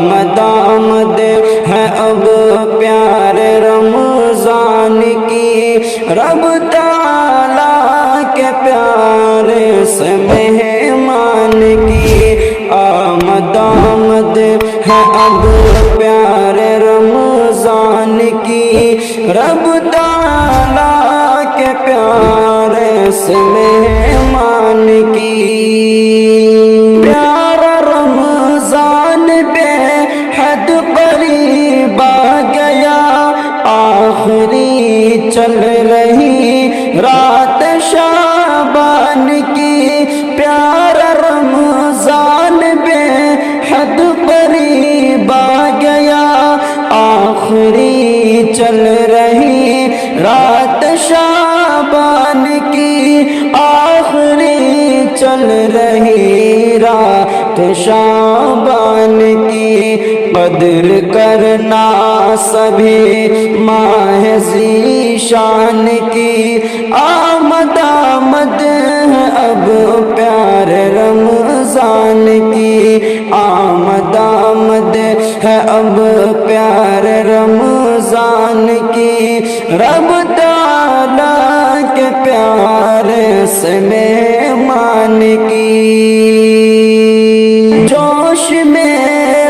آمد آمد ہے اب پیارے رمضان کی، رب تعالیٰ کے پیارے سے مہمان کی، آمد آمد ہے اب پیارے رمضان کی، رب تعالیٰ کے پیارے سے مہمان کی۔ پیارا رمضان بے حد قریب آ گیا، آخری چل رہی رات شعبان کی، پیارا رمضان بے حد قریب آ گیا، آخری چل رہی رات شعبان کی، آخری چل رہی رات شعبان کی، قدر کرنا سبھی ماہ ذیشان کی، آمد آمد ہے اب پیارے رمضان کی، آمد آمد ہے اب پیارے رمضان کی، رب تعالیٰ کے پیارے سے مہمان کی۔ جوش میں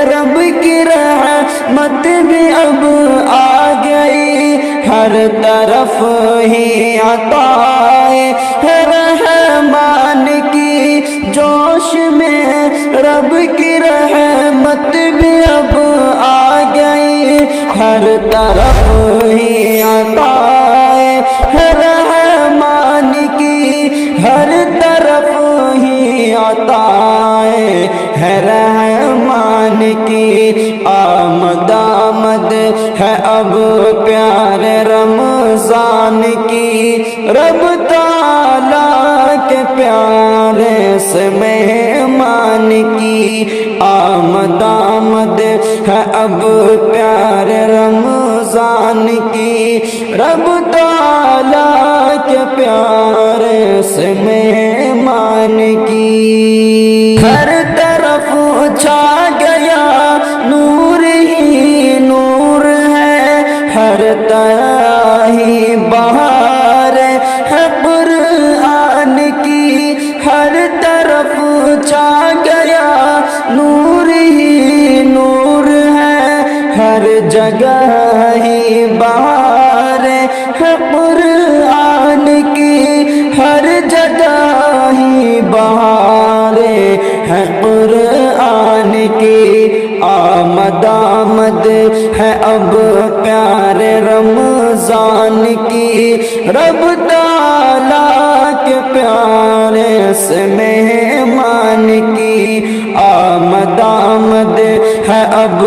رب کی رحمت بھی اب آ گئی، ہر طرف ہی عطائے ہے رحمان کی، جوش میں رب کی رحمت بھی اب آ گئی، ہر طرف ہی عطائے ہے رحمان کی، ہر طرف ہی عطائے ہے رحمان کی، آمد آمد ہے اب پیارے رمضان کی، رب تعالیٰ کے پیارے سے مہمان کی، آمد آمد ہے اب پیارے رمضان کی، رب تعالیٰ کے پیارے سے مہمان کی۔ ہر طرف چھا گیا نور ہی نور ہے، ہر طرح ہی بہار ہے قرآن کی، ہر طرف چھا گیا نور ہی نور ہے، ہر جگہ ہی بہار ہے قرآن کی، ہر جگہ ہی بہار ہے قرآن کی، آمد آمد ہے اب پیارے رمضان کی، رب تعالیٰ کے پیارے سے مہمان کی، آمد آمد ہے اب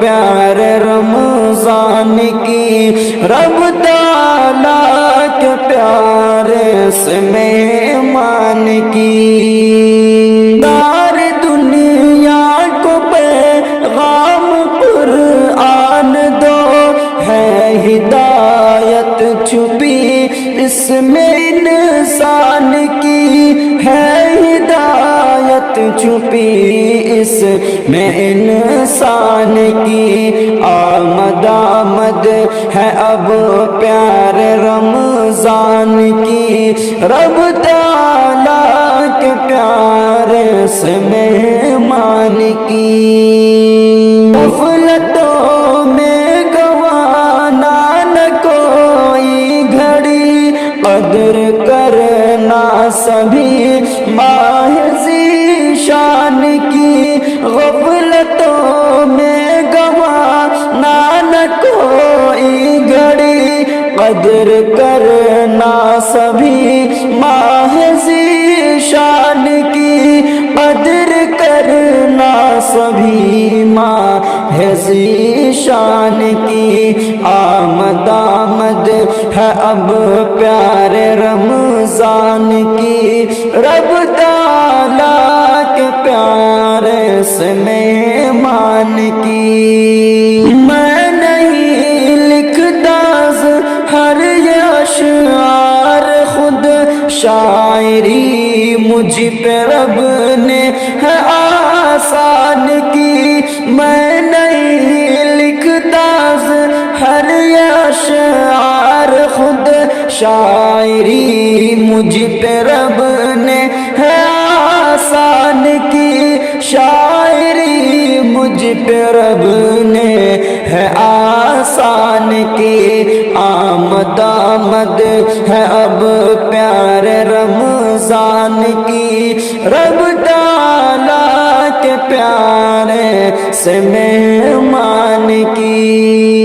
پیارے رمضان کی، رب تعالیٰ کے پیارے سے مہمان کی۔ ساری دنیا کو پیغام قرآن دو، ہے ہدایت چھپی اس میں انسان کی، ہے ہدایت چھپی اس میں انسان کی، آمد آمد ہے اب پیارے رمضان کی، رب تعالیٰ کے پیارے سے مہمان کی۔ غفلتوں میں گوانا نہ کوئی گھڑی، قدر کرنا سبھی ماہ ذیشان کی، غفلتوں میں گوانا نہ کوئی گھڑی، قدر کرنا سبھی ماہ ذیشان کی، قدر کرنا سبھی ماہ ذیشان کی، آمد آمد ہے اب پیارے رمضان کی، رب تعالیٰ کے پیارے سے مہمان کی۔ میں نہیں لکھتا ہر یہ اشعار خود شاعری مجھ پہ رب نے ہے آسان کی، میں نہیں لکھتا ہر اشعار خود شاعری، مجھ پہ رب نے ہے آسان کی، شاعری مجھ پہ رب نے ہے آسان کی، آمد آمد ہے اب پیارے رمضان کی، رب تعالیٰ کے پیارے سے مہمان کی۔